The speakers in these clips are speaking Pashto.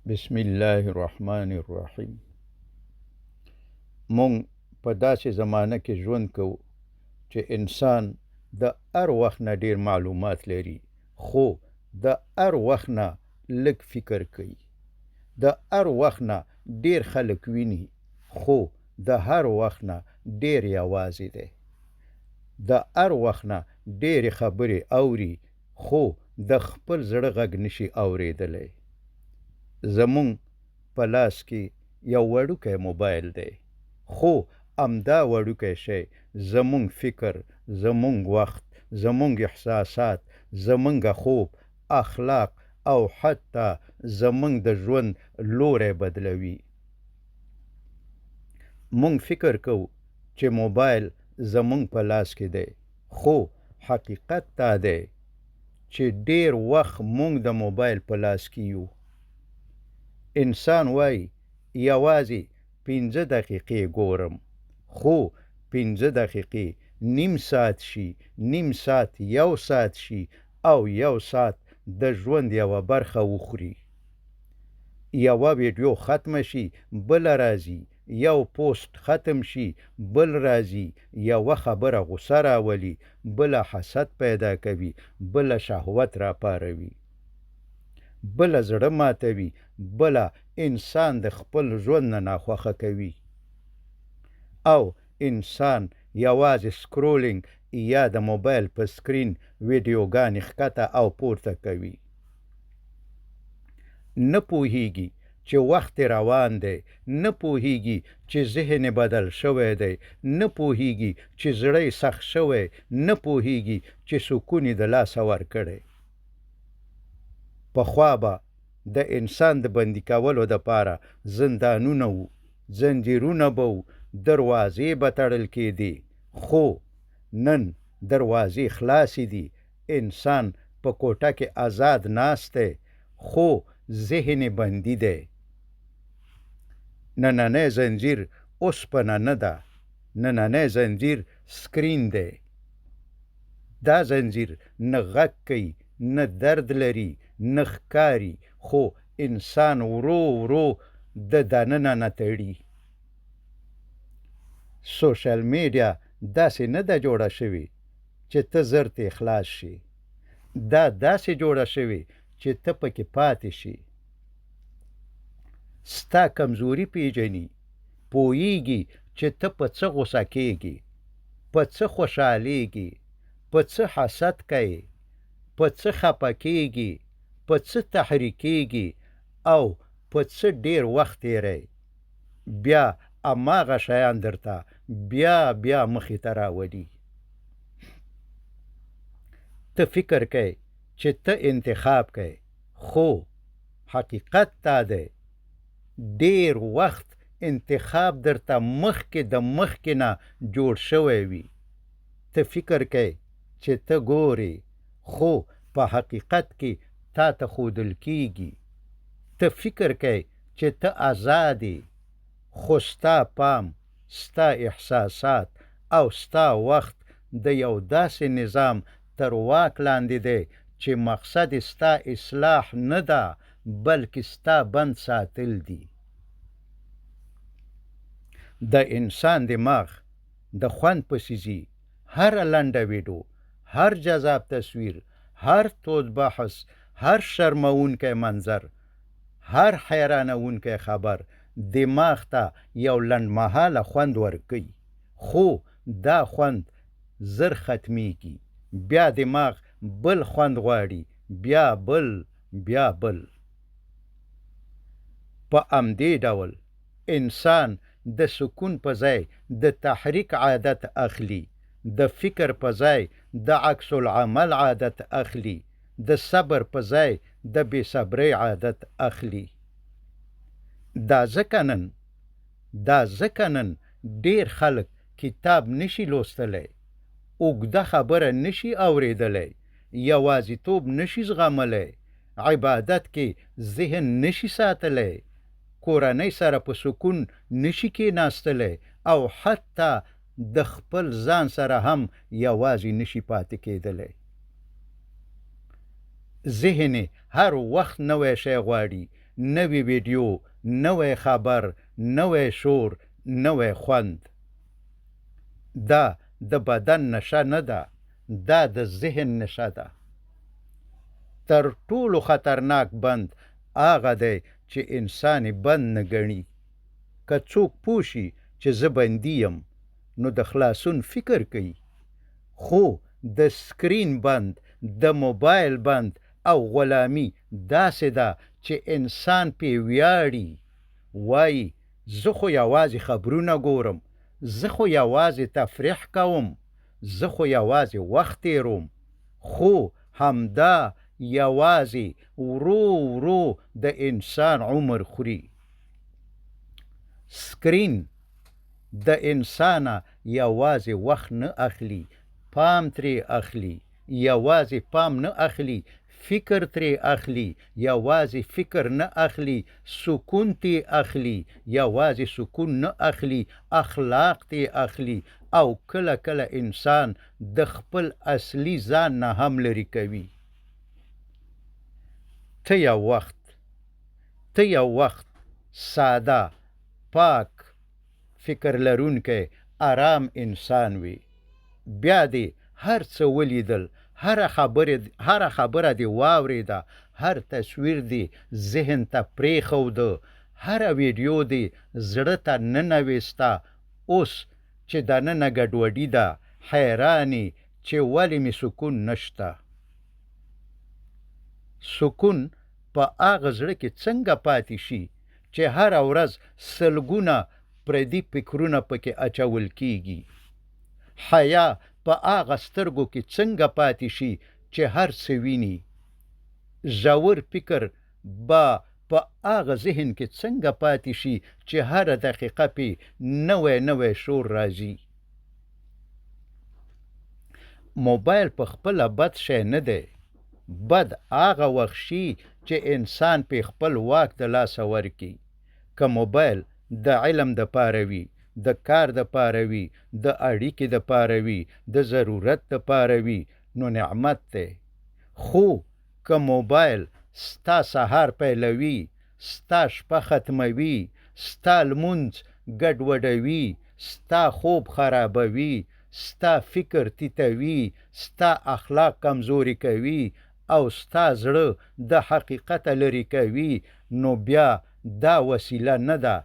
بسم الله الرحمن الرحیم. مونږ په داسې زمانه کې ژوند کوو چې انسان د هر وخت نه ډیر معلومات لري، خو د هر وخت نه لږ فکر کوي. د هر وخت نه ډیر خلک ویني، خو د هر وخت نه ډیر یوازې دی. د هر وخت نه ډیرې خبرې اوري، خو د خپل زړه غږ نشي اورېدلی. زمونږ په لاس کې یو وړوکی موبایل دی، خو همدا وړوکی شی زمونږ فکر، زمونږ وخت، زمونږ احساسات، زمونږ خوب، اخلاق او حتی زمونږ د ژوند لوری بدلوي. مونږ فکر کوو چې موبایل زمونږ په لاس کې دی، خو حقیقت دا دی چې ډیر وخت مونږ د موبایل په لاس کې یو. انسان وای یوازې 15 دقیقې ګورم، خو 15 دقیقې نیم ساعت شي، نیم ساعت یو ساعت شي، او یو ساعت د ژوند یوه برخه وخوري. یوه ویډیو ختمه شي بل راځي، یو پوسټ ختم شي بل راځي، یوه خبره غوسه راولي، بله حسد پیدا کوي، بله شهوت راپاروي، بله زړه ماتوي، بله انسان د خپل ژوند نه ناخوښه کوي، او انسان یوازې سکرولینګ یا د موبایل په سکرین ویډیوګانې ښکته او پورته کوي. نه پوهیږي چې وخت روان دی، نه پوهیږي چې ذهن بدل شوی دی، نه پوهیږي چې زړه سخت شوی، نه پوهیږي چې سکون د لاسه ورکړی. پخوا به د انسان د بندي کولو دپاره زندانونه وو، زنجیرونه به وو، دروازې به تړل کېدې، خو نن دروازې خلاصې دي. انسان په کوټه کې آزاد ناست دی، خو ذهن بندي دی. نننی زنجیر اوسپنه نه ده، نننی زنجیر سکرین دی. دا زنجیر نه غږ کوي، نه درد لري، نه ښکاري، خو انسان ورو ورو د دننه نه تړي. سوشل میډیا داسې نه ده جوړه شوې چې ته زر ترې خلاص شي. دا داسې جوړه شوې چې ته پکې پاتې شي. ستا کمزوري پیژني، پوهیږي چې ته په څه غوسه کېږي، په څه خوشحالیږي، په څه حسد کوي، په څه خفه کېږي، په څه تحریکېږي، او په څه ډیر وخت تېری. بیا هماغه شیان درته بیا بیا مخې ته راولي. ته فکر کوې چې ته انتخاب کوې، خو حقیقت دا دی ډیر وخت انتخاب درته مخکې د مخکې نه جوړ شوی وي. ته فکر کوې چې ته ګورې، خو په حقیقت کې تا ته ښودل کېږي. ته فکر کوې چې ته آزاد یې، خو ستا پام، ستا احساسات او ستا وخت د یو داسې نظام تر واک لاندې دی چې مقصد یې ستا اصلاح نه ده، بلکې ستا بند ساتل دي. د انسان دماغ د خوند پسې ځي. هره لنډه ویډیو، هر جذاب تصویر، هر تود بحث، هر شرمونکی منظر، هر حیرانونکی خبر دماغ ته یو لنډمهاله خوند ورکوي، خو دا خوند زر ختمیږي. بیا دماغ بل خوند غواړي، بیا بل، بیا بل. په همدې ډول انسان د سکون په ځای د تحریک عادت اخلي، د فکر په ځای د عکس العمل عادت اخلي، د صبر په ځای د بې صبرۍ عادت اخلي. دا ځکه نن ډیر خلک کتاب نشي لوستلی، اوږده خبره نشي اورېدلی، یوازیتوب نشي زغملی، عبادت کې ذهن نشي ساتلی، کورنۍ سره په سکون نشي کېناستلی، او حتی د خپل ځان سره هم یوازې نشي پاتې کېدلی. ذهن هر وخت نوی شی غواړي، نوی ویډیو، نوی خبر، نوی شور، نوی خوند. دا د بدن نشه نه ده، دا د ذهن نشه ده. تر ټولو خطرناک بند هغه دی چې انسان یې بند نه ګڼي. که څوک پوه شي چې زه بندي یم، نو د خلاصون فکر کوي. خو د سکرین بند، د موبایل بند او غلامي داسې ده چې انسان پې ویاړي. وایي زه خو یوازې خبرونه ګورم، زه خو یوازې تفریح کوم، زه خو یوازې وخت تېروم. خو همدا یوازې ورو ورو د انسان عمر خوري. سکرین د انسانه یوازې وخت نه اخلي، پام ترې اخلي. یوازې پام نه اخلي، فکر ترې اخلي. یوازې فکر نه اخلي، سکون ترې اخلي. یوازې سکون نه اخلي، اخلاق ترې اخلي. او کله کله انسان د خپل اصلي ځان نه هم لرې کوي. ته یو وخت ساده، پاک، فکر لرونکی، آرام انسان وي. بیا دې هر څه ولیدل، هره خبره دې واورېده، هر تصویر دې ذهن ته پرېښوده، هره ویډیو دې زړه ته ننویسته. اوس چې دننه ګډوډي ده، حیرانې چې ولې مې سکون نشته. سکون په هغه زړه کې څنګه پاتې شي چې هره ورځ سلګونه پردي فکرونه پکې اچول کېږي. حیا په هغه سترګو کې څنګه پاتې شي چې هر څه ویني. ژور فکر به په هغه ذهن کې څنګه پاتې شي چې هره دقیقه پې نوی شور راځي. موبایل په خپله بد شی نه دی. بد هغه وخت شي چې انسان پې خپل واک د لاسه ورکړي. که موبایل د علم دپاره وي، د کار دپاره وي، د اړیکې دپاره وي، د ضرورت دپاره وي، نو نعمت دی. خو که موبایل ستا سهار پیلوي، ستا شپه ختموي، ستا لمونځ ګډوډوي، ستا خوب خرابوي، ستا فکر تیتوي، ستا اخلاق کمزوري کوي او ستا زړه د حقیقته لرې کوي، نو بیا دا وسیله نه ده،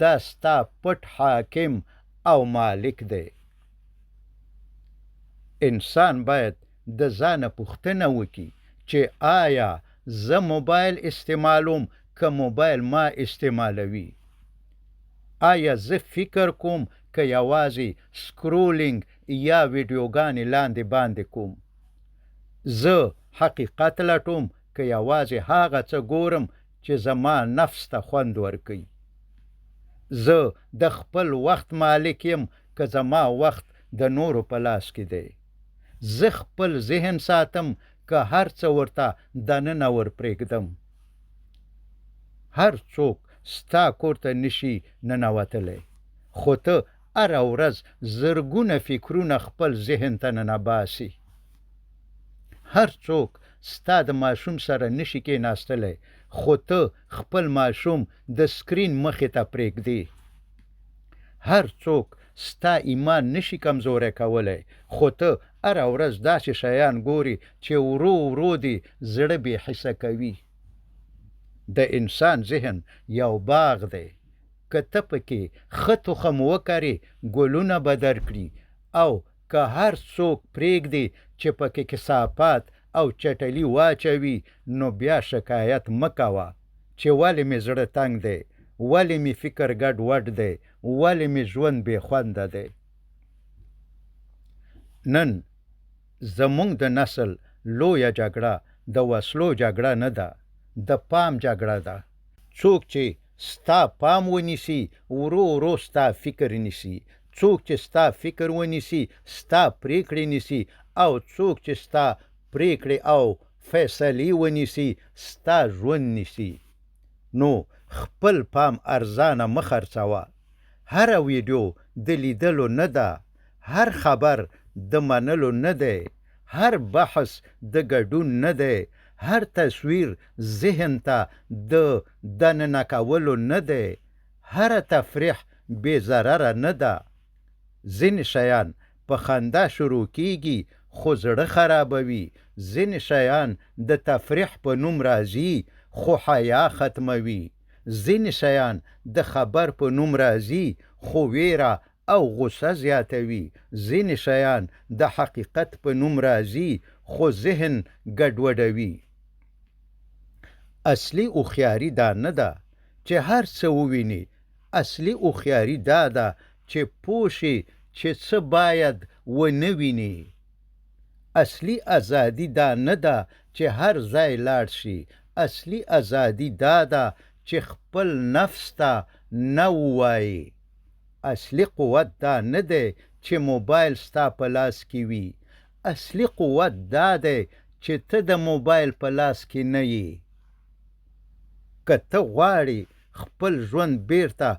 دا ستا پټ حاکم او مالک دی. انسان باید د ځانه پوښتنه وکړي چې آیا زه موبایل استعمالوم که موبایل ما استعمالوي؟ آیا زه فکر کوم که یوازې سکرولینګ یا ویډیوګانې لاندې باندې کوم؟ زه حقیقت لټوم که یوازې هغه څه ګورم چې زما نفس ته خوند ورکوي؟ زه د خپل وخت مالک یم که زما وخت د نورو په لاس کې دی؟ زه خپل ذهن ساتم که هر څه ورته دننه ور پرېږدم؟ هر څوک ستا کور ته نشي ننوتلی، خو ته هره ورځ زرګونه فکرونه خپل ذهن ته ننباسي. هر څوک ستا د ماشوم سره نشي کېناستلی، خو ته خپل ماشوم د سکرین مخې ته پرېږدې. هر څوک ستا ایمان نشي کمزوری کولی، خو ته هره ورځ داسې شیان ګوري چې ورو ورو دې زړه بې حسه کوي. د انسان ذهن یو باغ دی. که ته پکې ښه تخم وکرې، ګلونه به درکړي. او که هر څوک پرېږدي چې پکې کثافات او چټلي واچوي، نو بیا شکایت مه کوه چې ولې مې زړه تنګ دی، ولې مې فکر ګډوډ دی، ولې مې ژوند بې خونده دی. نن زموږ د نسل لویه جګړه د وسلو جګړه نه ده، د پام جګړه ده. څوک چې ستا پام ونیسي، ورو ورو ستا فکر نیسي. څوک چې ستا فکر ونیسي، ستا پرېکړې نیسي. او څوک چې ستا پرېکړې او فیصلې ونیسي، ستا ژوند نیسي. نو خپل پام ارزانه مه خرڅوه. هره ویډیو د لیدلو نه ده، هر خبر د منلو نه دی، هر بحث د ګډون نه دی، هر تصویر ذهن ته د دننه کولو نه دی. هره تفریح بې ضرره نه ده. ځینې شیان په خندا شروع کیږي خو زړه خرابوي. ځینې شیان د تفریح په نوم راځي خو حیا ختموي. ځینې شیان د خبر په نوم راځي خو ویره او غصه زیاتوي. ځینې شیان د حقیقت په نوم راځي خو ذهن ګډوډوي. اصلي هوښیاري دا نه ده چې هر څه وویني. اصلي هوښیاري دا ده چې پوه شي چې څه باید ونه ویني. اصلي ازادي دا نه ده چې هر ځای لاړ شي. اصلي ازادي دا ده چې خپل نفس ته نه ووایي. اصلي قوت دا نه دی چې موبایل ستا په لاس کې وي. اصلي قوت دا دی چې ته د موبایل په لاس کې نه یې. که ته غواړې خپل ژوند بیرته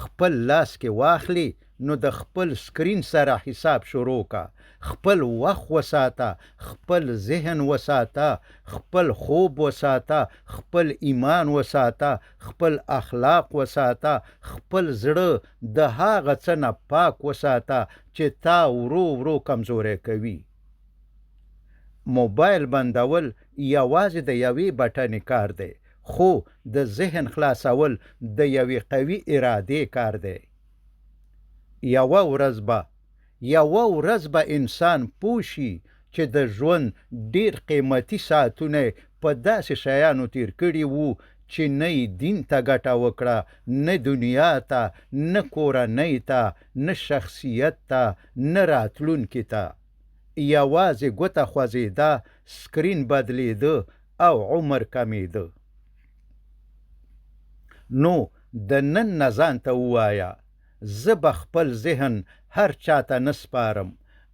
خپل لاس کې واخلي نو د خپل سکرین سره حساب شروع کا. خپل وخت وساته، خپل ذهن وساته، خپل خوب وساته، خپل ایمان وساته، خپل اخلاق وساته، خپل زړه د هغه څه نه پاک وساته چې تا ورو ورو کمزوری کوي. موبایل بندول یوازې د یوې بټنې کار دی خو د ذهن خلاصول د یوې قوي ارادې کار دی. یوه ورځ به انسان پوه شي چې د ژوند ډیر قیمتي ساعتونه په داسې شیانو تیر کړي وو چې نه یې دین ته ګټه وکړه، نه دنیا ته، نه کورنۍ ته، نه شخصیت ته، نه راتلونکي ته. یوازې ګوته خوځېده، سکرین بدلېده او عمر کمیده. نو د نن نه ځان ته ووایه زه به خپل ذهن هر چاته نه سپارم.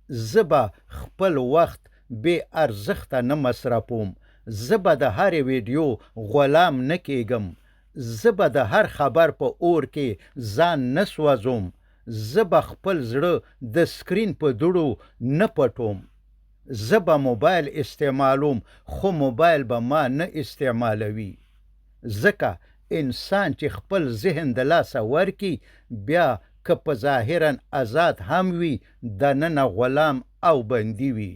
زه به خپل وخت بې ارزښته نه مصرفوم. زه به د هرې ویډیو غلام نه کیږم. زه به د هر خبر په اور کې ځان نه سوځوم. زه به خپل زړه د سکرین په دوړو نه پټوم. زه به موبایل استعمالوم خو موبایل به ما نه استعمالوي. ځکه انسان چې خپل ذهن د لاسه ورکي بیا که په ظاهرا آزاد هم وي دننه غلام او بندي وي.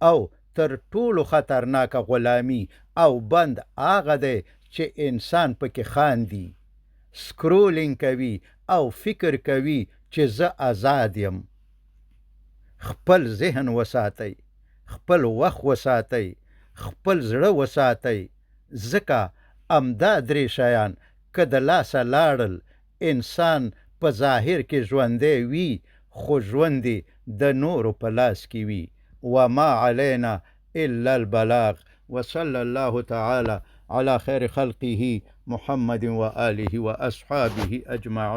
او تر ټولو خطرناکه غلامي او بند هغه دی چې انسان پکې خاندي، سکرولینګ کوي او فکر کوي چې زه آزاد یم. خپل ذهن وساتئ، خپل وخت وساتئ، خپل زړه وساتئ. ځکه امدا درې شیان که د لاسه لاړل انسان په ظاهر کې ژوندی وي خو ژوند د نورو په لاس کې وي. وما علینا الا البلاغ. وصلى الله تعالى على خير خلقه محمد وآله وأصحابه أجمعين.